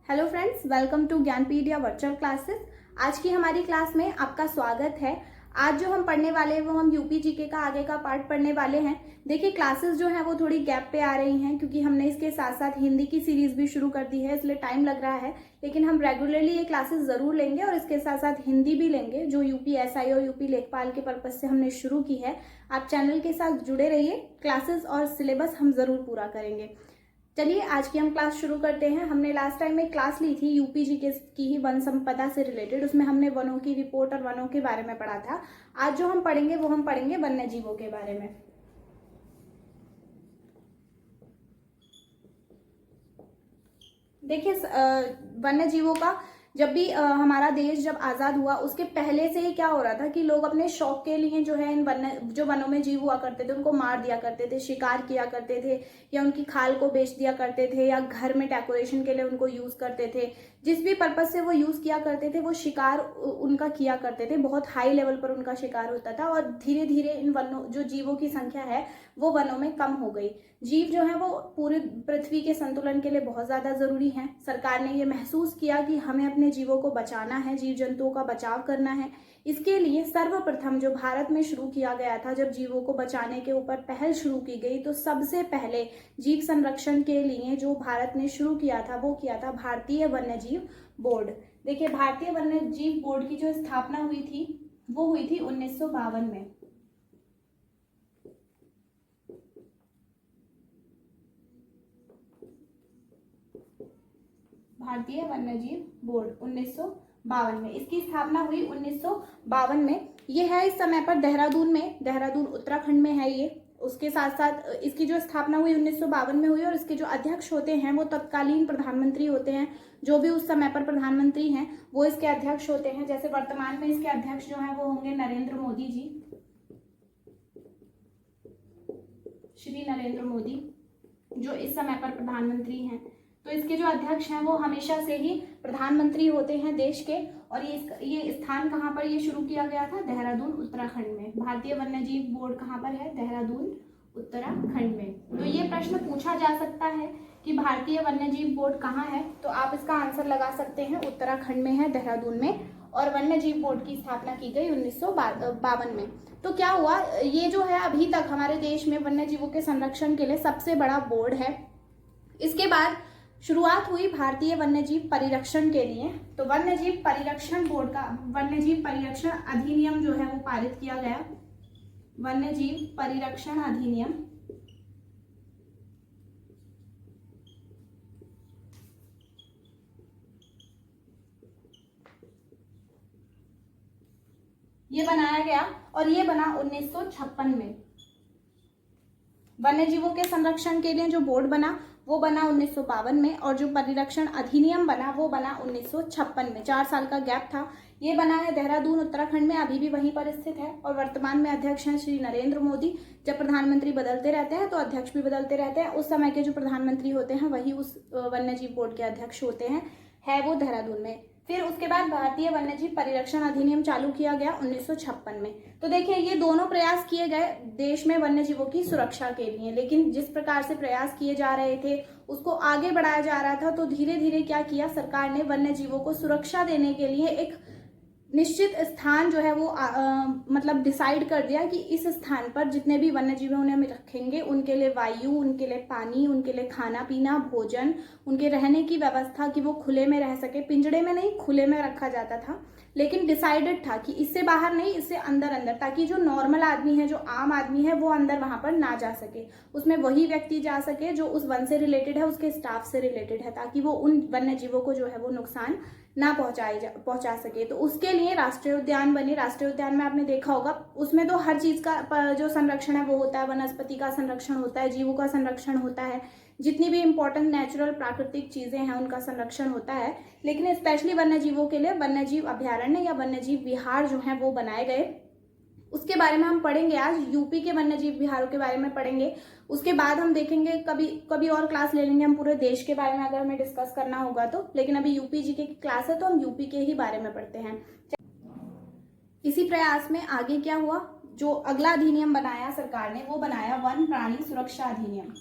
Hello friends, welcome to Gyanpedia virtual classes. आज की हमारी क्लास में आपका स्वागत है। आज जो हम पढ़ने वाले हैं वो हम यूपी जीके का आगे का पार्ट पढ़ने वाले हैं। देखिए, क्लासेस जो है वो थोड़ी गैप पे आ रही हैं क्योंकि हमने इसके साथ साथ हिंदी की सीरीज भी शुरू कर दी है, इसलिए टाइम लग रहा है। लेकिन हम रेगुलरली ये क्लासेस जरूर लेंगे और इसके साथ साथ हिंदी भी लेंगे, जो यूपी एसआई और यूपी लेखपाल के पर्पज से हमने शुरू की है। आप चैनल के साथ जुड़े रहिए, क्लासेस और सिलेबस हम जरूर पूरा करेंगे। चलिए आज की हम क्लास शुरू करते हैं। हमने लास्ट टाइम एक क्लास ली थी यूपी जीके की ही वन संपदा से रिलेटेड, उसमें हमने वनों की रिपोर्ट और वनों के बारे में पढ़ा था। आज जो हम पढ़ेंगे वो हम पढ़ेंगे वन्य जीवों के बारे में। देखिए, वन्य जीवों का जब भी हमारा देश जब आजाद हुआ उसके पहले से ही क्या हो रहा था कि लोग अपने शौक के लिए जो है इन वनों में जीव हुआ करते थे उनको मार दिया करते थे, शिकार किया करते थे, या उनकी खाल को बेच दिया करते थे, या घर में डेकोरेशन के लिए उनको यूज करते थे। जिस भी पर्पज से वो यूज किया करते थे वो शिकार उनका किया करते थे, बहुत हाई लेवल पर उनका शिकार होता था। और धीरे धीरे इन वनों जो जीवों की संख्या है वो वनों में कम हो गई। जीव जो है वो पूरे पृथ्वी के संतुलन के लिए बहुत ज्यादा जरूरी है। सरकार ने ये महसूस किया कि हमें अपने जीवों को बचाना है, जीव जंतुओं का बचाव करना है। इसके लिए सर्वप्रथम जो भारत में शुरू किया गया था, जब जीवों को बचाने के ऊपर पहल शुरू की गई, तो सबसे पहले जीव संरक्षण के लिए जो भारत ने शुरू किया था वो किया था भारतीय वन्य जीव बोर्ड। देखिए, भारतीय वन्य जीव बोर्ड की जो स्थापना हुई थी वो हुई थी 1952 में। भारतीय वन्यजीव बोर्ड 1952 में, इसकी स्थापना हुई 1952 में। ये है इस समय पर देहरादून में, देहरादून उत्तराखंड में है ये। उसके साथ साथ इसकी जो स्थापना हुई 1952 में हुई, और इसके जो अध्यक्ष होते हैं वो तत्कालीन प्रधानमंत्री होते हैं। जो भी उस समय पर प्रधानमंत्री हैं वो इसके अध्यक्ष होते हैं। जैसे वर्तमान में इसके अध्यक्ष जो है वो होंगे नरेंद्र मोदी जी, श्री नरेंद्र मोदी, जो इस समय पर प्रधानमंत्री हैं। तो इसके जो अध्यक्ष हैं वो हमेशा से ही प्रधानमंत्री होते हैं देश के। और ये स्थान कहाँ पर ये शुरू किया गया था? देहरादून उत्तराखंड में। भारतीय वन्यजीव बोर्ड कहाँ पर है? देहरादून उत्तराखंड में। तो ये प्रश्न पूछा जा सकता है कि भारतीय वन्यजीव बोर्ड कहाँ है, तो आप इसका आंसर लगा सकते हैं उत्तराखंड में है, देहरादून में। और वन्यजीव बोर्ड की स्थापना की गई 1952 में। तो क्या हुआ, ये जो है अभी तक हमारे देश में वन्य जीवों के संरक्षण के लिए सबसे बड़ा बोर्ड है। इसके बाद शुरुआत हुई भारतीय वन्यजीव परिरक्षण के लिए। तो वन्यजीव परिरक्षण बोर्ड का वन्यजीव परिरक्षण अधिनियम जो है वो पारित किया गया। वन्यजीव परिरक्षण अधिनियम, ये बनाया गया और ये बना 1956 में। वन्य जीवों के संरक्षण के लिए जो बोर्ड बना वो बना 1952 में, और जो परिरक्षण अधिनियम बना वो बना 1956 में। 4 साल का गैप था। ये बना है देहरादून उत्तराखंड में, अभी भी वहीं पर स्थित है। और वर्तमान में अध्यक्ष हैं श्री नरेंद्र मोदी। जब प्रधानमंत्री बदलते रहते हैं तो अध्यक्ष भी बदलते रहते हैं। उस समय के जो प्रधानमंत्री होते हैं वही उस वन्य जीव बोर्ड के अध्यक्ष होते हैं, है वो देहरादून में। फिर उसके बाद भारतीय वन्यजीव परिरक्षण अधिनियम चालू किया गया 1956 में। तो देखिए, ये दोनों प्रयास किए गए देश में वन्य जीवों की सुरक्षा के लिए। लेकिन जिस प्रकार से प्रयास किए जा रहे थे उसको आगे बढ़ाया जा रहा था, तो धीरे धीरे क्या किया सरकार ने, वन्य जीवों को सुरक्षा देने के लिए एक निश्चित स्थान जो है वो मतलब डिसाइड कर दिया कि इस स्थान पर जितने भी वन्य जीव उन्हें हम रखेंगे, उनके लिए वायु, उनके लिए पानी, उनके लिए खाना पीना, भोजन, उनके रहने की व्यवस्था, कि वो खुले में रह सके। पिंजड़े में नहीं, खुले में रखा जाता था। लेकिन डिसाइडेड था कि इससे बाहर नहीं, इससे अंदर अंदर, ताकि जो नॉर्मल आदमी है, जो आम आदमी है, वो अंदर वहां पर ना जा सके। उसमें वही व्यक्ति जा सके जो उस वन से रिलेटेड है, उसके स्टाफ से रिलेटेड है, ताकि वो उन वन्य जीवों को जो है वो नुकसान ना पहुंचा सके। तो उसके लिए राष्ट्रीय उद्यान बने। राष्ट्रीय उद्यान में आपने देखा होगा, उसमें तो हर चीज का जो संरक्षण है वो होता है। वनस्पति का संरक्षण होता है, जीवों का संरक्षण होता है, जितनी भी इंपॉर्टेंट नेचुरल प्राकृतिक चीजें हैं उनका संरक्षण होता है। लेकिन स्पेशली वन्य जीवों के लिए वन्यजीव अभ्यारण्य या वन्यजीव विहार जो है वो बनाए गए। उसके बारे में हम पढ़ेंगे आज, यूपी के वन्यजीव विहारों के बारे में पढ़ेंगे। उसके बाद हम देखेंगे, कभी और क्लास ले लेंगे हम पूरे देश के बारे में अगर हमें डिस्कस करना होगा तो। लेकिन अभी यूपी जीके की क्लास है तो हम यूपी के ही बारे में पढ़ते हैं। इसी प्रयास में आगे क्या हुआ, जो अगला अधिनियम बनाया सरकार ने वो बनाया वन प्राणी सुरक्षा अधिनियम।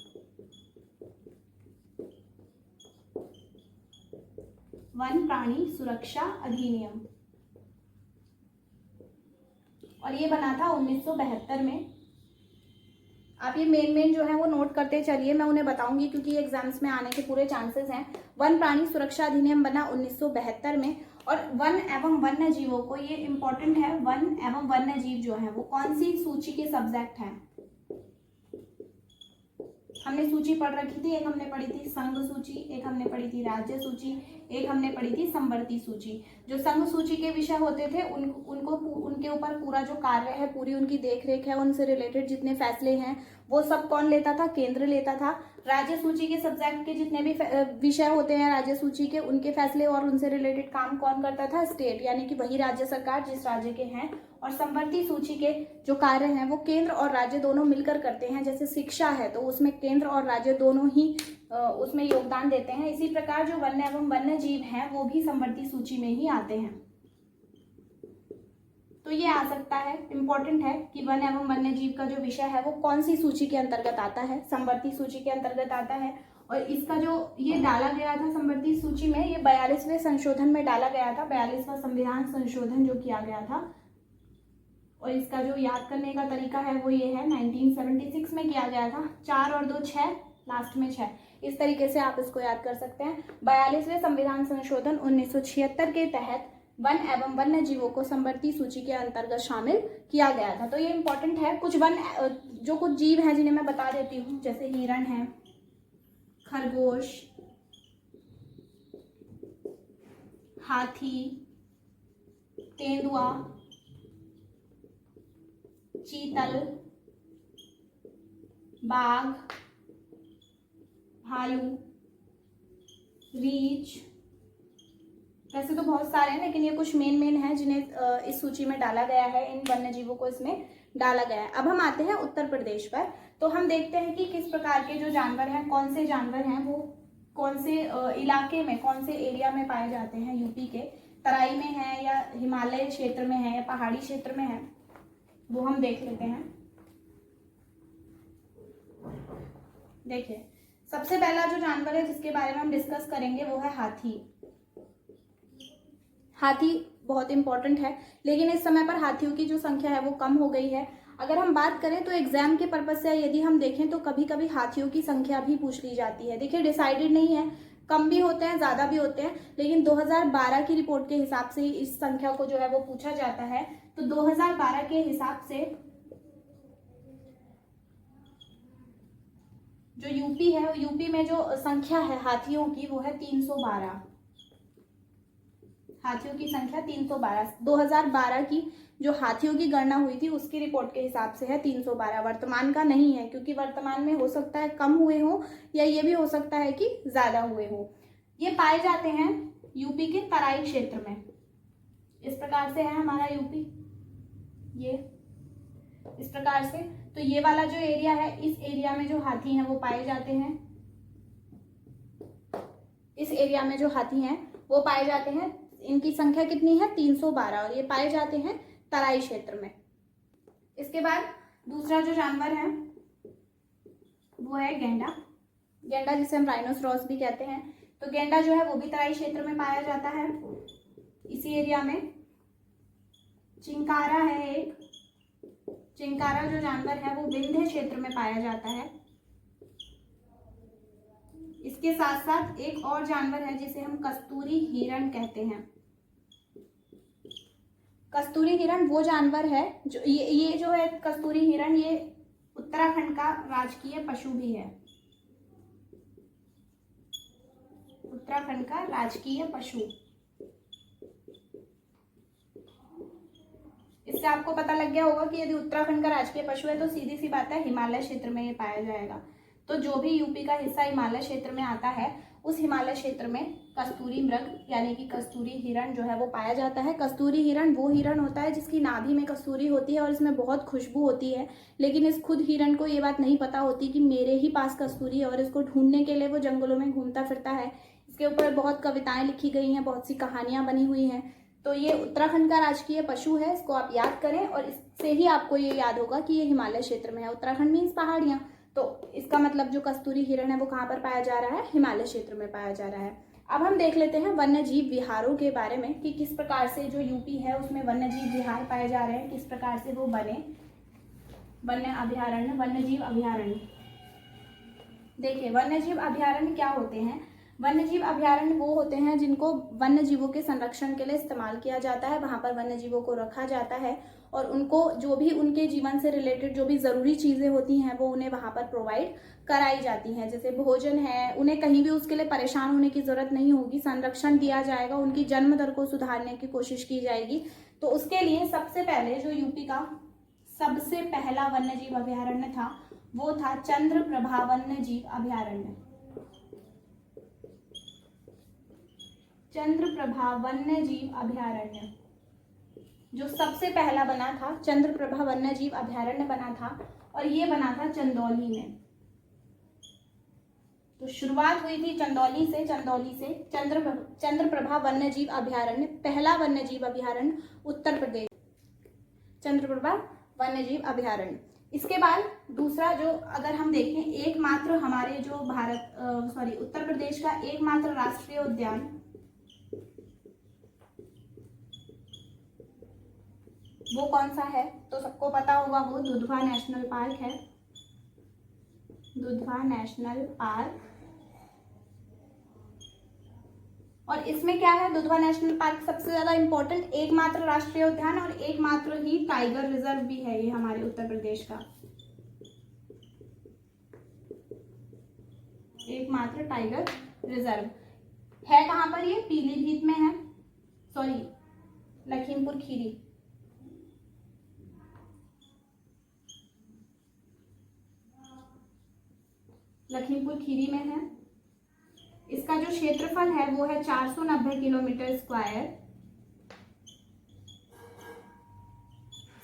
वन प्राणी सुरक्षा अधिनियम, और ये बना था 1972 में। आप ये मेन जो है वो नोट करते चलिए, मैं उन्हें बताऊंगी क्योंकि एग्जाम्स में आने के पूरे चांसेस हैं। वन प्राणी सुरक्षा अधिनियम बना 1972 में, और वन एवं वन्य जीवों को, ये इंपॉर्टेंट है, वन एवं वन्य जीव जो है वो कौन सी सूची के सब्जेक्ट हैं? हमने सूची पढ़ रखी थी, एक हमने पढ़ी थी संघ सूची, एक हमने पढ़ी थी राज्य सूची, एक हमने पढ़ी थी संवर्ती सूची। जो संघ सूची के विषय होते थे उनको उनके ऊपर पूरा जो कार्य है, पूरी उनकी देखरेख है, उनसे रिलेटेड जितने फैसले हैं वो सब कौन लेता था? केंद्र लेता था। राज्य सूची के सब्जेक्ट के जितने भी विषय होते हैं राज्य सूची के, उनके फैसले और उनसे रिलेटेड काम कौन करता था? स्टेट, यानी कि वही राज्य सरकार जिस राज्य के हैं। और संवर्ती सूची के जो कार्य हैं वो केंद्र और राज्य दोनों मिलकर करते हैं। जैसे शिक्षा है तो उसमें केंद्र और राज्य दोनों ही उसमें योगदान देते हैं। इसी प्रकार जो वन्य एवं वन्य जीव हैं वो भी संवर्ती सूची में ही आते हैं। तो ये आ सकता है, इंपॉर्टेंट है कि वन एवं वन्य जीव का जो विषय है वो कौन सी सूची के अंतर्गत आता है? संवर्ती सूची के अंतर्गत आता है। और इसका जो ये डाला गया था संवर्ती सूची में, ये 42वें संशोधन में डाला गया था, 42वां संविधान संशोधन जो किया गया था। और इसका जो याद करने का तरीका है वो ये है, 1976 में किया गया था। 4 और 2 6, लास्ट में 6, इस तरीके से आप इसको याद कर सकते हैं। 42वें संविधान संशोधन 1976 के तहत वन एवं वन्य जीवों को संवर्ती सूची के अंतर्गत शामिल किया गया था। तो ये इंपॉर्टेंट है। कुछ कुछ जीव हैं जिन्हें मैं बता देती हूँ, जैसे हिरण है, खरगोश, हाथी, तेंदुआ, चीतल, बाघ, भालू, रीछ। वैसे तो बहुत सारे हैं लेकिन ये कुछ मेन हैं जिन्हें इस सूची में डाला गया है, इन वन्य जीवों को इसमें डाला गया है। अब हम आते हैं उत्तर प्रदेश पर, तो हम देखते हैं कि किस प्रकार के जो जानवर हैं, कौन से जानवर हैं वो कौन से इलाके में, कौन से एरिया में पाए जाते हैं। यूपी के तराई में है या हिमालय क्षेत्र में है या पहाड़ी क्षेत्र में है, वो हम देख लेते हैं। देखिए, सबसे पहला जो जानवर है जिसके बारे में हम डिस्कस करेंगे वो है हाथी। हाथी बहुत इंपॉर्टेंट है, लेकिन इस समय पर हाथियों की जो संख्या है वो कम हो गई है। अगर हम बात करें तो एग्जाम के पर्पज से यदि हम देखें तो कभी कभी हाथियों की संख्या भी पूछ ली जाती है। देखिए, डिसाइडेड नहीं है, कम भी होते हैं, ज़्यादा भी होते हैं, लेकिन 2012 की रिपोर्ट के हिसाब से इस संख्या को जो है वो पूछा जाता है। तो 2012 के हिसाब से जो यूपी है, यूपी में जो संख्या है हाथियों की वो है 312। हाथियों की संख्या 312। 2012 की जो हाथियों की गणना हुई थी उसकी रिपोर्ट के हिसाब से है 312। वर्तमान का नहीं है, क्योंकि वर्तमान में हो सकता है कम हुए हो या ये भी हो सकता है कि ज्यादा हुए हो। ये पाए जाते हैं यूपी के तराई क्षेत्र में। इस प्रकार से है हमारा यूपी, ये इस प्रकार से। तो ये वाला जो एरिया है, इस एरिया में जो हाथी हैं वो पाए जाते हैं। इस एरिया में जो हाथी हैं वो पाए जाते हैं। इनकी संख्या कितनी है? 312, और ये पाए जाते हैं तराई क्षेत्र में। इसके बाद दूसरा जो जानवर है वो है गेंडा। गेंडा जिसे हम राइनोसोरस भी कहते हैं। तो गेंडा जो है वो भी तराई क्षेत्र में पाया जाता है, इसी एरिया में। चिंकारा है एक, चिंकारा जो जानवर है वो विंध्य क्षेत्र में पाया जाता है। इसके साथ साथ एक और जानवर है जिसे हम कस्तूरी हिरण कहते हैं। कस्तूरी हिरण वो जानवर है जो ये जो है कस्तूरी हिरण, ये उत्तराखंड का राजकीय पशु भी है। उत्तराखंड का राजकीय पशु। इससे आपको पता लग गया होगा कि यदि उत्तराखंड का राजकीय पशु है तो सीधी सी बात है हिमालय क्षेत्र में ये पाया जाएगा। तो जो भी यूपी का हिस्सा हिमालय क्षेत्र में आता है, उस हिमालय क्षेत्र में कस्तूरी मृग यानी कि कस्तूरी हिरण जो है वो पाया जाता है। कस्तूरी हिरण वो हिरण होता है जिसकी नाभि में कस्तूरी होती है और इसमें बहुत खुशबू होती है, लेकिन इस खुद हिरण को ये बात नहीं पता होती कि मेरे ही पास कस्तूरी है, और इसको ढूंढने के लिए वो जंगलों में घूमता फिरता है। इसके ऊपर बहुत कविताएं लिखी गई हैं, बहुत सी कहानियां बनी हुई हैं। तो ये उत्तराखंड का राजकीय पशु है, इसको आप याद करें, और इससे ही आपको ये याद होगा कि ये हिमालय क्षेत्र में है। उत्तराखंड मीन्स पहाड़ियाँ, तो इसका मतलब जो कस्तूरी हिरण है वो कहाँ पर पाया जा रहा है? हिमालय क्षेत्र में पाया जा रहा है। अब हम देख लेते हैं वन्य जीव विहारों के बारे में कि किस प्रकार से जो यूपी है उसमें वन्य जीव विहार पाए जा रहे हैं, किस प्रकार से वो बने। वन्य अभयारण्य, वन्य जीव अभयारण्य। देखिए वन्य जीव अभयारण्य क्या होते हैं। वन्य जीव अभयारण्य वो होते हैं जिनको वन्य जीवों के संरक्षण के लिए इस्तेमाल किया जाता है। वहाँ पर वन्य जीवों को रखा जाता है और उनको जो भी उनके जीवन से रिलेटेड जो भी ज़रूरी चीज़ें होती हैं वो उन्हें वहाँ पर प्रोवाइड कराई जाती हैं। जैसे भोजन है, उन्हें कहीं भी उसके लिए परेशान होने की ज़रूरत नहीं होगी, संरक्षण दिया जाएगा, उनकी जन्म दर को सुधारने की कोशिश की जाएगी। तो उसके लिए सबसे पहले जो यूपी का सबसे पहला वन्य जीव अभयारण्य था वो था चंद्रप्रभा वन्य जीव अभयारण्य। चंद्रप्रभा वन्य जीव अभयारण्य जो सबसे पहला बना था, चंद्रप्रभा वन्य जीव अभयारण्य बना था और ये बना था चंदौली में। तो शुरुआत हुई थी चंदौली से चंद्रप्रभा वन्य जीव अभयारण्य, पहला वन्य जीव अभयारण्य उत्तर प्रदेश, चंद्रप्रभा वन्य जीव अभयारण्य। इसके बाद दूसरा जो अगर हम देखें, एकमात्र हमारे जो उत्तर प्रदेश का एकमात्र राष्ट्रीय उद्यान वो कौन सा है, तो सबको पता होगा वो दुधवा नेशनल पार्क है। Dudhwa national park. और इसमें क्या है, दुधवा नेशनल पार्क सबसे ज्यादा इंपॉर्टेंट एकमात्र राष्ट्रीय उद्यान और एकमात्र ही टाइगर रिजर्व भी है ये हमारे उत्तर प्रदेश का, एकमात्र टाइगर रिजर्व है। कहां पर ये, पीलीभीत में है, सॉरी लखीमपुर खीरी। लखीमपुर खीरी में है। इसका जो क्षेत्रफल है वो है 490 किलोमीटर स्क्वायर।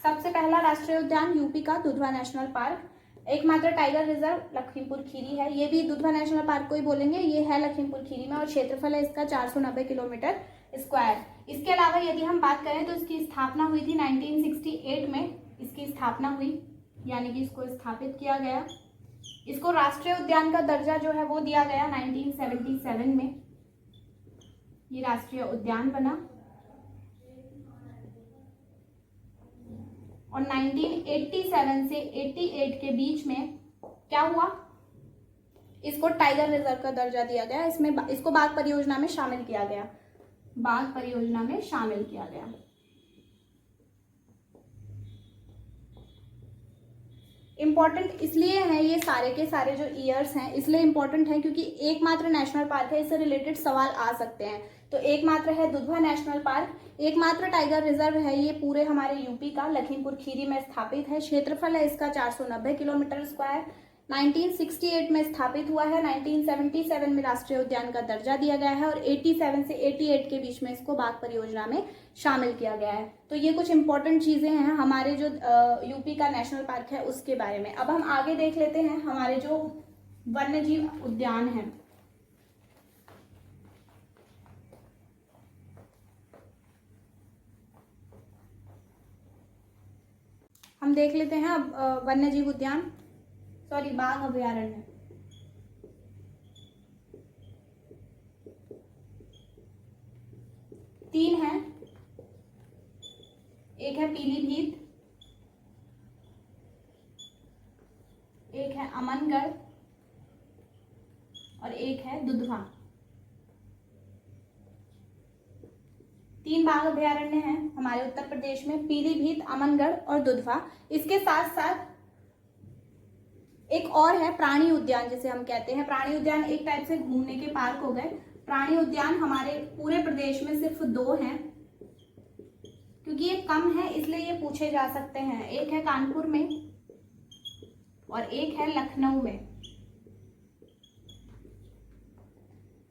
सबसे पहला राष्ट्रीय उद्यान यूपी का दुधवा नेशनल पार्क, एकमात्र टाइगर रिजर्व लखीमपुर खीरी है। ये भी दुधवा नेशनल पार्क को ही बोलेंगे, ये है लखीमपुर खीरी में और क्षेत्रफल है इसका 490 किलोमीटर स्क्वायर। इसके अलावा यदि हम बात करें तो इसकी स्थापना हुई थी 1968 में, इसकी स्थापना हुई, यानी कि इसको स्थापित किया गया। इसको राष्ट्रीय उद्यान का दर्जा जो है वो दिया गया 1977 में, ये राष्ट्रीय उद्यान बना। और 1987 से 88 के बीच में क्या हुआ, इसको टाइगर रिजर्व का दर्जा दिया गया। इसमें इसको बाघ परियोजना में शामिल किया गया, बाघ परियोजना में शामिल किया गया। इम्पॉर्टेंट इसलिए है ये सारे के सारे जो ईयर्स हैं, इसलिए इम्पॉर्टेंट है क्योंकि एकमात्र नेशनल पार्क है, इससे रिलेटेड सवाल आ सकते हैं। तो एकमात्र है दुधवा नेशनल पार्क, एकमात्र टाइगर रिजर्व है ये पूरे हमारे यूपी का, लखीमपुर खीरी में स्थापित है। क्षेत्रफल है इसका 490 किलोमीटर स्क्वायर। 1968 में स्थापित हुआ है, 1977 में राष्ट्रीय उद्यान का दर्जा दिया गया है और 87 से 88 के बीच में इसको बाघ परियोजना में शामिल किया गया है। तो ये कुछ इंपॉर्टेंट चीजें हैं हमारे जो यूपी का नेशनल पार्क है उसके बारे में। अब हम आगे देख लेते हैं हमारे जो वन्य जीव उद्यान है। हम देख लेते हैं अब वन्य जीव उद्यान, सॉरी बाघ अभयारण्य। तीन है, एक है पीलीभीत, एक है अमनगढ़ और एक है दुधवा। तीन बाघ अभयारण्य हैं हमारे उत्तर प्रदेश में, पीलीभीत, अमनगढ़ और दुधवा। इसके साथ साथ एक और है प्राणी उद्यान जिसे हम कहते हैं। प्राणी उद्यान एक टाइप से घूमने के पार्क हो गए। प्राणी उद्यान हमारे पूरे प्रदेश में सिर्फ 2 हैं, क्योंकि ये कम है इसलिए ये पूछे जा सकते हैं। एक है कानपुर में और एक है लखनऊ में।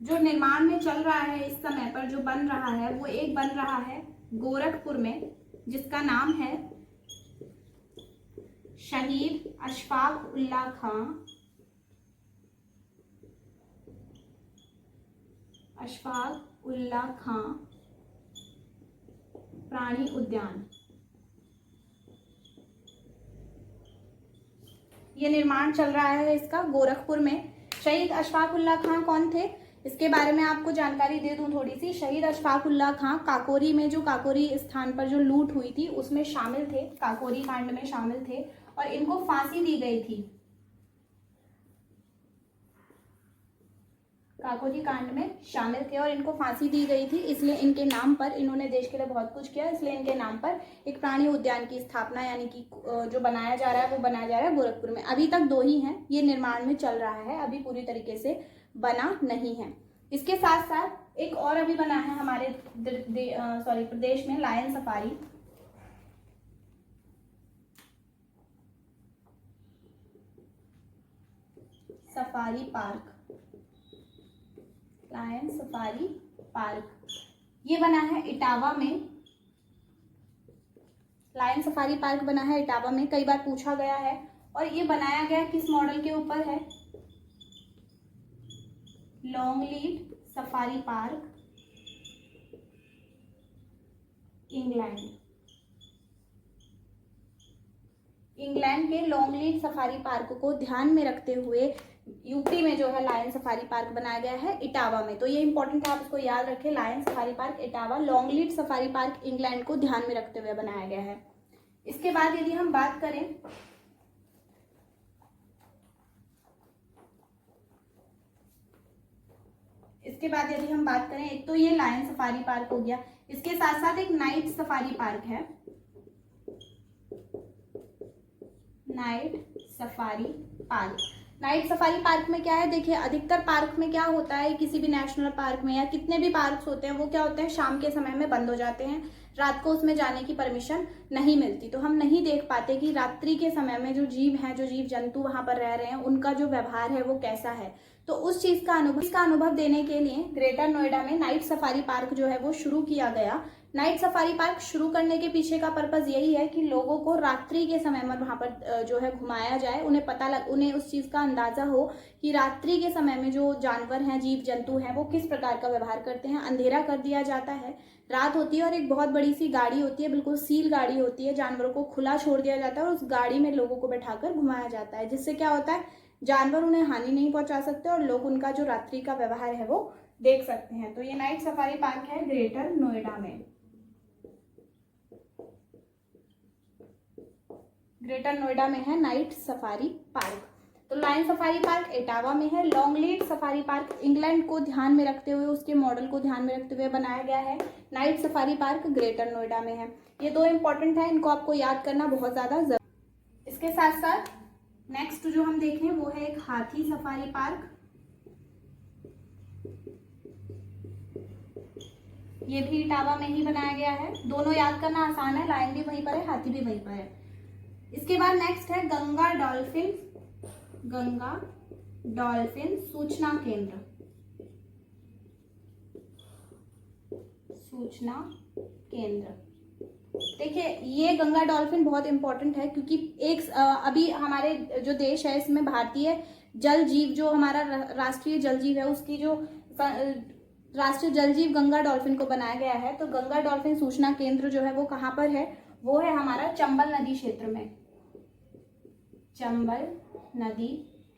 जो निर्माण में चल रहा है इस समय पर, जो बन रहा है वो एक बन रहा है गोरखपुर में, जिसका नाम है शहीद अशफाक उल्लाह खां, अशफाक उल्लाह खां प्राणी उद्यान। ये निर्माण चल रहा है इसका गोरखपुर में। शहीद अशफाक उल्लाह खां कौन थे, इसके बारे में आपको जानकारी दे दूं थोड़ी सी। शहीद अशफाक उल्लाह खां काकोरी में, जो काकोरी स्थान पर जो लूट हुई थी उसमें शामिल थे, काकोरी कांड में शामिल थे और इनको फांसी दी गई थी। काकोरी कांड में शामिल थे और इनको फांसी दी गई थी, इसलिए इनके नाम पर, इन्होंने देश के लिए बहुत कुछ किया, इसलिए इनके नाम पर एक प्राणी उद्यान की स्थापना यानी कि जो बनाया जा रहा है वो बनाया जा रहा है गोरखपुर में। अभी तक 2 ही हैं, ये निर्माण में चल रहा है, अभी पूरी तरीके से बना नहीं है। इसके साथ साथ एक और अभी बना है हमारे प्रदेश में, lion safari. Safari park, lion safari park, ये बना है इटावा में। लायन सफारी पार्क बना है इटावा में, कई बार पूछा गया है। और ये बनाया गया किस मॉडल के ऊपर है? लॉन्गलीड सफारी पार्क, इंग्लैंड। इंग्लैंड के लॉन्गलीड सफारी पार्क को ध्यान में रखते हुए यूपी में जो है लायन सफारी पार्क बनाया गया है इटावा में। तो ये इंपॉर्टेंट है, आप इसको याद रखें। Lion safari park Etawah, Longleat safari park England को ध्यान में रखते हुए बनाया गया है। इसके बाद यदि हम बात करें एक तो ये लायन सफारी पार्क हो गया, इसके साथ साथ एक नाइट सफारी पार्क है। Night safari park, night safari park में क्या है, देखिए अधिकतर पार्क में क्या होता है, किसी भी नेशनल पार्क में या कितने भी पार्क्स होते हैं वो क्या होते हैं, शाम के समय में बंद हो जाते हैं, रात को उसमें जाने की परमिशन नहीं मिलती। तो हम नहीं देख पाते कि रात्रि के समय में जो जीव हैं, जो जीव जंतु वहां पर रह रहे हैं, उनका जो व्यवहार है वो कैसा है। तो उस चीज का अनुभव देने के लिए ग्रेटर नोएडा में नाइट सफारी पार्क जो है वो शुरू किया गया। नाइट सफारी पार्क शुरू करने के पीछे का पर्पज यही है कि लोगों को रात्रि के समय में वहां पर जो है घुमाया जाए, उन्हें उस चीज का अंदाजा हो कि रात्रि के समय में जो जानवर हैं, जीव जंतु हैं, वो किस प्रकार का व्यवहार करते हैं। अंधेरा कर दिया जाता है, रात होती है और एक बहुत बड़ी सी गाड़ी होती है, बिल्कुल सील गाड़ी होती है, जानवरों को खुला छोड़ दिया जाता है और उस गाड़ी में लोगों को बैठाकर घुमाया जाता है, जिससे क्या होता है, जानवर उन्हें हानि नहीं पहुंचा सकते और लोग उनका जो रात्रि का व्यवहार है वो देख सकते हैं। तो ये नाइट सफारी पार्क है ग्रेटर नोएडा में। ग्रेटर नोएडा में है नाइट सफारी पार्क। तो लायन सफारी पार्क इटावा में है। लॉन्गलीड सफारी पार्क इंग्लैंड को ध्यान में रखते हुए, उसके मॉडल को ध्यान में रखते हुए बनाया गया है। Night safari park greater Noida में है। ये 2 इंपॉर्टेंट है, इनको आपको याद करना बहुत ज्यादा जरूरी। इसके साथ साथ नेक्स्ट जो हम देखें वो है एक हाथी सफारी पार्क। ये भी इटावा में ही बनाया गया है। दोनों याद करना आसान है, लायन भी वहीं पर है, हाथी भी वहीं पर है। इसके बाद नेक्स्ट है गंगा डॉल्फिन सूचना केंद्र। देखिए ये गंगा डॉल्फिन बहुत इंपॉर्टेंट है, क्योंकि अभी हमारे जो देश है इसमें भारतीय जल जीव, जो हमारा राष्ट्रीय जल जीव है, उसकी जो राष्ट्रीय जल जीव गंगा डॉल्फिन को बनाया गया है। तो गंगा डॉल्फिन सूचना केंद्र जो है वो कहाँ पर है, वो है हमारा चंबल नदी क्षेत्र में। चंबल नदी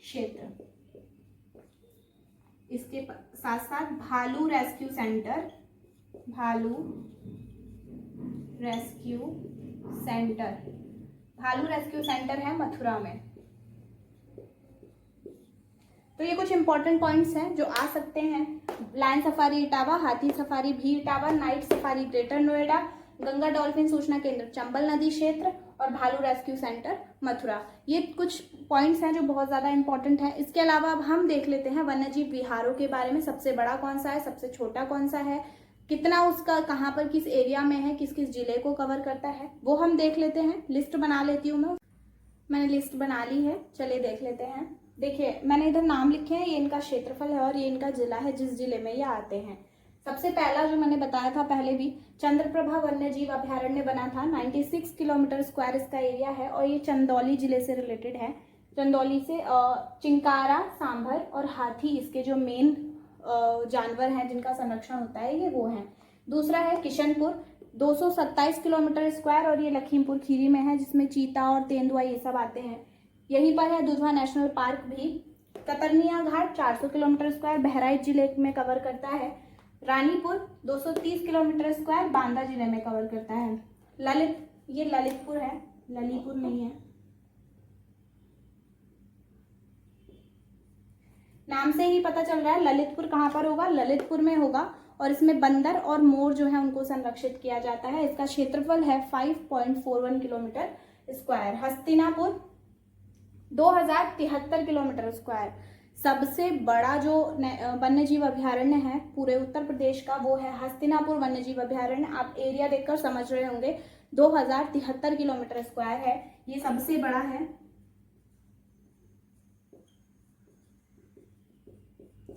क्षेत्र। इसके साथ साथ भालू रेस्क्यू सेंटर है मथुरा में। तो ये कुछ इंपॉर्टेंट पॉइंट्स हैं जो आ सकते हैं। लायन सफारी इटावा, हाथी सफारी भी Etawah, night safari greater Noida, Ganga dolphin सूचना केंद्र चंबल नदी क्षेत्र और भालू रेस्क्यू सेंटर मथुरा। ये कुछ पॉइंट्स हैं जो बहुत ज़्यादा इंपॉर्टेंट हैं। इसके अलावा अब हम देख लेते हैं वन्यजीव विहारों के बारे में। सबसे बड़ा कौन सा है, सबसे छोटा कौन सा है, कितना उसका कहाँ पर किस एरिया में है, किस किस जिले को कवर करता है, वो हम देख लेते हैं। लिस्ट बना लेती हूँ मैंने लिस्ट बना ली है, चलिए देख लेते हैं। देखिए मैंने इधर नाम लिखे हैं, ये इनका क्षेत्रफल है और ये इनका जिला है जिस जिले में ये आते हैं। सबसे पहला जो मैंने बताया था पहले भी, चंद्रप्रभा वन्यजीव अभयारण्य बना था। 96 किलोमीटर स्क्वायर इसका एरिया है और ये चंदौली जिले से रिलेटेड है। चंदौली से चिंकारा, सांभर और हाथी इसके जो मेन जानवर हैं जिनका संरक्षण होता है ये वो हैं। दूसरा है किशनपुर, 227 किलोमीटर स्क्वायर और ये लखीमपुर खीरी में है, जिसमें चीता और तेंदुआ ये सब आते हैं। यहीं पर है दुधवा नेशनल पार्क भी, कतरनिया घाट 400 किलोमीटर स्क्वायर बहराइच जिले में कवर करता है। रानीपुर 230 किलोमीटर स्क्वायर बांदा जिले में कवर करता है। ये ललितपुर है, ललितपुर नहीं है, नाम से ही पता चल रहा है ललितपुर कहाँ पर होगा, ललितपुर में होगा। और इसमें बंदर और मोर जो है उनको संरक्षित किया जाता है। इसका क्षेत्रफल है 5.41 kilometre square. Hastinapur 2073 kilometre square. सबसे बड़ा जो वन्यजीव अभयारण्य है पूरे उत्तर प्रदेश का वो है हस्तिनापुर वन्यजीव अभयारण्य। आप एरिया देखकर समझ रहे होंगे, 2073 किलोमीटर स्क्वायर है, ये सबसे बड़ा है।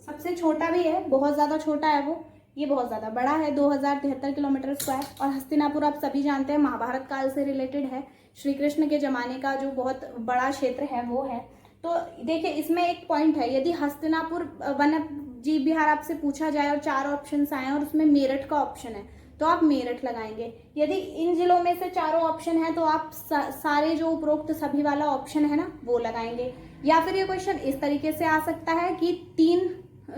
सबसे छोटा भी है, बहुत ज्यादा छोटा है वो, ये बहुत ज्यादा बड़ा है, 2073 किलोमीटर स्क्वायर। और हस्तिनापुर आप सभी जानते हैं महाभारत काल से रिलेटेड है, श्री कृष्ण के जमाने का जो बहुत बड़ा क्षेत्र है वो है। तो देखिए इसमें एक पॉइंट है, यदि हस्तिनापुर वन्य जीव विहार आपसे पूछा जाए और 4 ऑप्शन आए और उसमें मेरठ का ऑप्शन है तो आप मेरठ लगाएंगे। यदि इन जिलों में से चारों ऑप्शन है तो आप सारे जो उपरोक्त सभी वाला ऑप्शन है ना वो लगाएंगे। या फिर ये क्वेश्चन इस तरीके से आ सकता है कि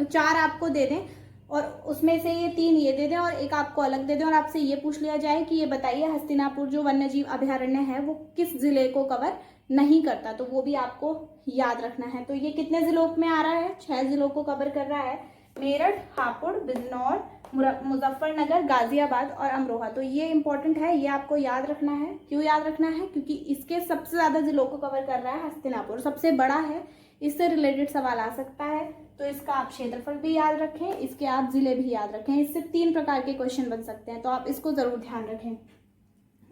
4 आपको दे दें और उसमें से ये 3 ये दे दें और एक आपको अलग दे दें और आपसे ये पूछ लिया जाए कि ये बताइए हस्तिनापुर जो वन्यजीव अभयारण्य है वो किस जिले को कवर नहीं करता, तो वो भी आपको याद रखना है। तो ये कितने जिलों में आ रहा है, 6 जिलों को कवर कर रहा है, मेरठ, हापुड़, बिजनौर, मुजफ्फरनगर, गाजियाबाद और अमरोहा। तो ये इंपॉर्टेंट है, ये आपको याद रखना है। क्यों याद रखना है? क्योंकि इसके सबसे ज्यादा जिलों को कवर कर रहा है हस्तिनापुर, सबसे बड़ा है, इससे रिलेटेड सवाल आ सकता है। तो इसका आप क्षेत्रफल भी याद रखें, इसके आप जिले भी याद रखें, इससे 3 प्रकार के क्वेश्चन बन सकते हैं, तो आप इसको जरूर ध्यान रखें।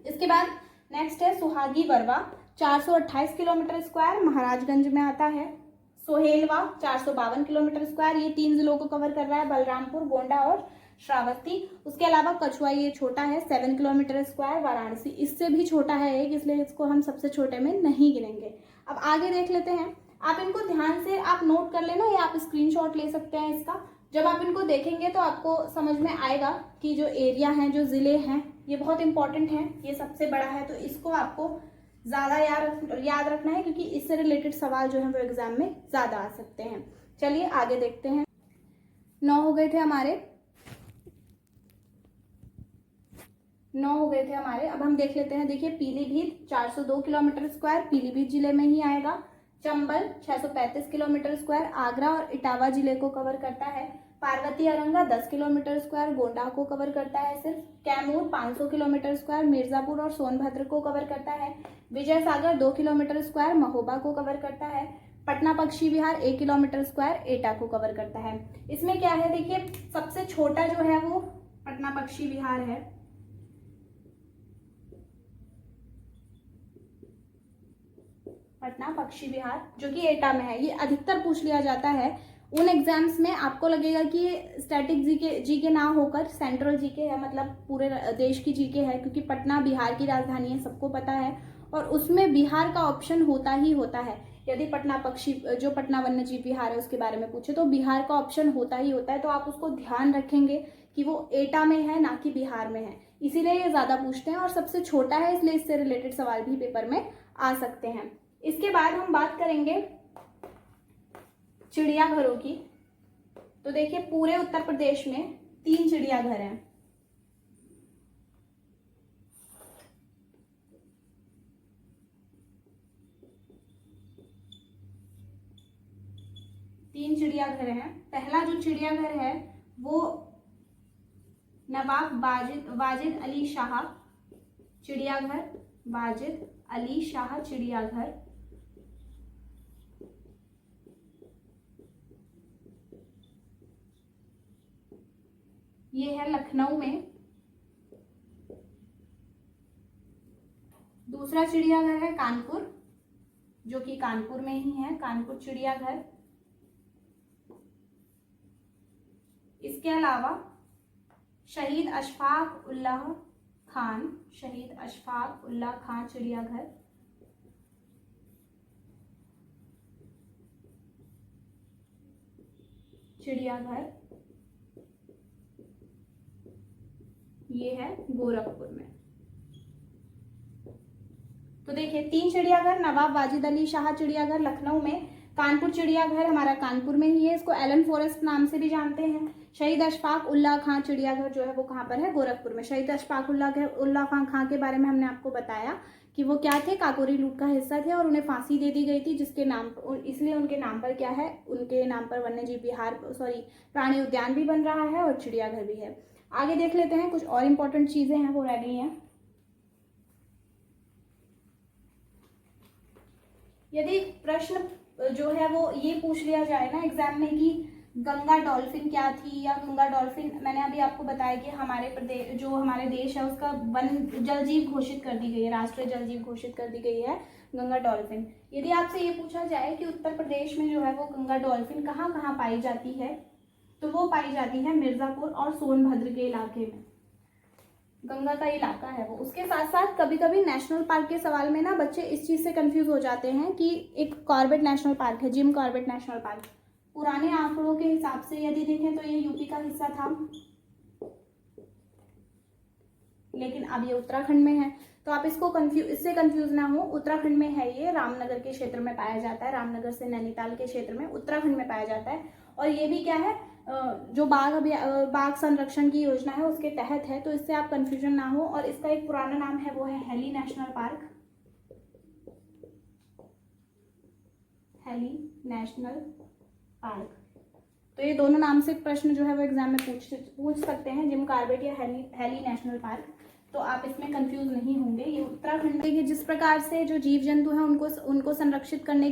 इसके बाद नेक्स्ट है सुहागी वरवा 428 किलोमीटर स्क्वायर, महाराजगंज में आता है। सोहेलवा 452 किलोमीटर स्क्वायर, ये 3 जिलों को कवर कर रहा है, बलरामपुर, गोंडा और श्रावस्ती। उसके अलावा कछुआ ये छोटा है 7 किलोमीटर स्क्वायर, वाराणसी इससे भी छोटा है एक, इसलिए इसको हम सबसे छोटे में नहीं गिनेंगे। अब आगे देख लेते हैं, आप इनको ध्यान से आप नोट कर लेना या आप स्क्रीनशॉट ले सकते हैं इसका। जब आप इनको देखेंगे तो आपको समझ में आएगा कि जो एरिया हैं, जो जिले हैं, ये बहुत इंपॉर्टेंट हैं, ये सबसे बड़ा है, तो इसको आपको ज़्यादा याद रखना है क्योंकि इससे रिलेटेड सवाल जो है वो एग्जाम में ज़्यादा आ सकते हैं। चलिए आगे देखते हैं। 9 हो गए थे हमारे, 9 हो गए थे हमारे। अब हम देख लेते हैं, देखिए पीलीभीत 402 किलोमीटर स्क्वायर, पीलीभीत जिले में ही आएगा। चंबल 635 किलोमीटर स्क्वायर, आगरा और इटावा जिले को कवर करता है। पार्वती अरंगा 10 किलोमीटर स्क्वायर, गोंडा को कवर करता है सिर्फ। कैमूर 500 किलोमीटर स्क्वायर, मिर्जापुर और सोनभद्र को कवर करता है। विजय सागर 2 किलोमीटर स्क्वायर, महोबा को कवर करता है। पटना पक्षी विहार 1 किलोमीटर स्क्वायर, एटा को कवर करता है। इसमें क्या है, देखिए सबसे छोटा जो है वो पटना पक्षी विहार है, पटना पक्षी विहार जो कि एटा में है। ये अधिकतर पूछ लिया जाता है उन एग्जाम्स में, आपको लगेगा कि ये स्टैटिक जीके ना होकर सेंट्रल जीके है, मतलब पूरे देश की जीके है, क्योंकि पटना बिहार की राजधानी है, सबको पता है, और उसमें बिहार का ऑप्शन होता ही होता है। यदि पटना वन्यजीव विहार है उसके बारे में पूछे तो बिहार का ऑप्शन होता ही होता है, तो आप उसको ध्यान रखेंगे कि वो एटा में है ना कि बिहार में है, इसीलिए ये ज्यादा पूछते हैं और सबसे छोटा है, इसलिए इससे रिलेटेड सवाल भी पेपर में आ सकते हैं। इसके बाद हम बात करेंगे चिड़ियाघरों की। तो देखिए पूरे उत्तर प्रदेश में 3 चिड़ियाघर हैं। पहला जो चिड़ियाघर है वो नवाब वाजिद अली शाह चिड़ियाघर, वाजिद अली शाह चिड़ियाघर, ये है लखनऊ में। दूसरा चिड़ियाघर है कानपुर, जो कि कानपुर में ही है, कानपुर चिड़ियाघर। इसके अलावा शहीद अशफाक उल्लाह खान चिड़ियाघर, ये है गोरखपुर में। तो देखिए 3 चिड़ियाघर, नवाब वाजिद अली शाह चिड़ियाघर लखनऊ में, कानपुर चिड़ियाघर हमारा कानपुर में ही है, इसको एलन फॉरेस्ट नाम से भी जानते हैं। शहीद अशफाक उल्लाह खां चिड़ियाघर जो है वो कहाँ पर है, गोरखपुर में। शहीद अशफाक उल्लाह खां के बारे में हमने आपको बताया कि वो क्या थे, काकोरी लूट का हिस्सा थे और उन्हें फांसी दे दी गई थी, जिसके नाम इसलिए उनके नाम पर क्या है, उनके नाम पर वन्यजीव विहार प्राणी उद्यान भी बन रहा है और चिड़ियाघर भी है। आगे देख लेते हैं, कुछ और इम्पोर्टेंट चीजें हैं वो रह गई हैं। यदि प्रश्न जो है वो ये पूछ लिया जाए ना एग्जाम में कि गंगा डॉल्फिन क्या थी, या गंगा डॉल्फिन, मैंने अभी आपको बताया कि हमारे प्रदेश जो हमारे देश है उसका वन जल जीव घोषित कर दी गई है, राष्ट्रीय जल जीव घोषित कर दी गई है गंगा डॉल्फिन। यदि आपसे ये पूछा जाए कि उत्तर प्रदेश में जो है वो गंगा डॉल्फिन कहाँ कहाँ पाई जाती है, तो वो पाई जाती है मिर्जापुर और सोनभद्र के इलाके में, गंगा का इलाका है वो। उसके साथ साथ कभी कभी नेशनल पार्क के सवाल में ना बच्चे इस चीज से कंफ्यूज हो जाते हैं कि एक कॉर्बेट नेशनल पार्क है, जिम कॉर्बेट नेशनल पार्क, पुराने आंकड़ों के हिसाब से यदि देखें तो ये यूपी का हिस्सा था, लेकिन अब ये उत्तराखंड में है। तो आप इससे कंफ्यूज ना हो, उत्तराखंड में है ये, रामनगर के क्षेत्र में पाया जाता है, रामनगर से नैनीताल के क्षेत्र में उत्तराखंड में पाया जाता है। और ये भी क्या है, जो बाघ संरक्षण की योजना है उसके तहत है, तो इससे आप कंफ्यूजन ना हो। और इसका एक पुराना नाम है वो है heli national park, heli national park. तो ये दोनों नाम से प्रश्न जो है वो एग्जाम में पूछ सकते हैं, जिम कॉर्बेट या हेली नेशनल पार्क। तो आप इसमें कंफ्यूज नहीं होंगे। ये उत्तराखंड के जिस प्रकार से जो जीव जंतु हैं उनको संरक्षित करने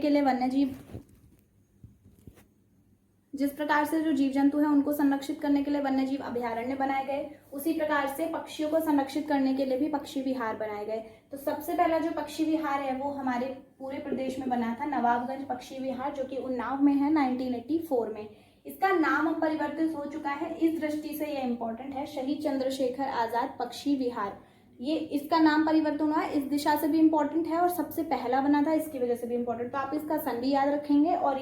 के लिए वन्यजीव अभयारण्य बनाए गए, उसी प्रकार से पक्षियों को संरक्षित करने के लिए भी पक्षी विहार बनाए गए। तो सबसे पहला जो पक्षी विहार है वो हमारे पूरे प्रदेश में बना था, नवाबगंज पक्षी विहार, जो कि उन्नाव में है 1984 में। इसका नाम अब परिवर्तित हो चुका है, इस दृष्टि से ये इंपॉर्टेंट है, शहीद चंद्रशेखर आजाद पक्षी विहार। ये इसका नाम परिवर्तन हुआ है, इस दिशा से भी इंपॉर्टेंट है और सबसे पहला बना था इसकी वजह से भी इंपॉर्टेंट। तो आप इसका सन भी याद रखेंगे और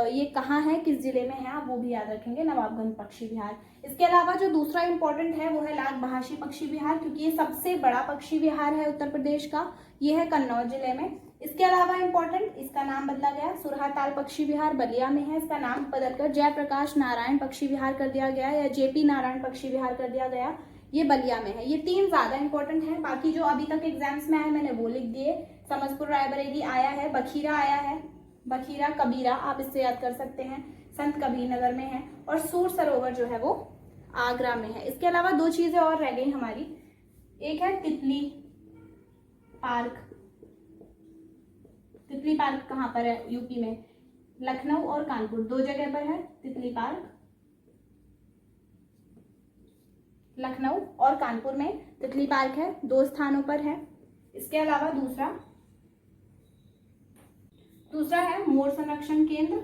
ये कहाँ है, किस जिले में है, आप वो भी याद रखेंगे, नवाबगंज पक्षी विहार। इसके अलावा जो दूसरा इंपॉर्टेंट है वो है लाल बहाशी पक्षी विहार, क्योंकि ये सबसे बड़ा पक्षी विहार है उत्तर प्रदेश का, ये है कन्नौज जिले में। इसके अलावा इंपॉर्टेंट, इसका नाम बदला गया, सुरहाताल पक्षी विहार बलिया में है, इसका नाम बदलकर जयप्रकाश नारायण पक्षी विहार कर दिया गया या जेपी नारायण पक्षी विहार कर दिया गया, ये बलिया में है। ये 3 ज्यादा इंपॉर्टेंट है, बाकी जो अभी तक एग्जाम्स में आए मैंने वो लिख दिए। समस्तपुर रायबरेली आया है, बखीरा आया है, बखीरा कबीरा आप इससे याद कर सकते हैं, संत कबीर नगर में है, और सूर सरोवर जो है वो आगरा में है। इसके अलावा 2 चीजें और रह गई हमारी, एक है तितली पार्क। तितली पार्क कहाँ पर है, यूपी में, लखनऊ और कानपुर 2 जगह पर है तितली पार्क, लखनऊ और कानपुर में तितली पार्क है, 2 स्थानों पर है। इसके अलावा दूसरा है मोर संरक्षण केंद्र,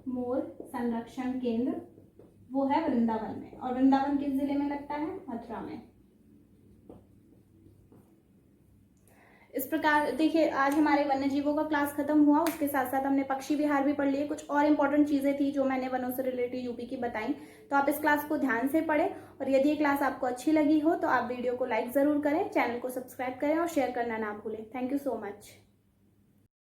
मोर संरक्षण केंद्र वो है वृंदावन में, और वृंदावन किस जिले में लगता है, मथुरा में। इस प्रकार देखिए, आज हमारे वन्य जीवों का क्लास खत्म हुआ, उसके साथ साथ हमने पक्षी विहार भी पढ़ लिए। कुछ और इंपॉर्टेंट चीजें थी जो मैंने वनों से रिलेटेड यूपी की बताई, तो आप इस क्लास को ध्यान से पढ़ें। और यदि ये क्लास आपको अच्छी लगी हो तो आप वीडियो को लाइक जरूर करें, चैनल को सब्सक्राइब करें और शेयर करना ना भूलें। Thank you so much.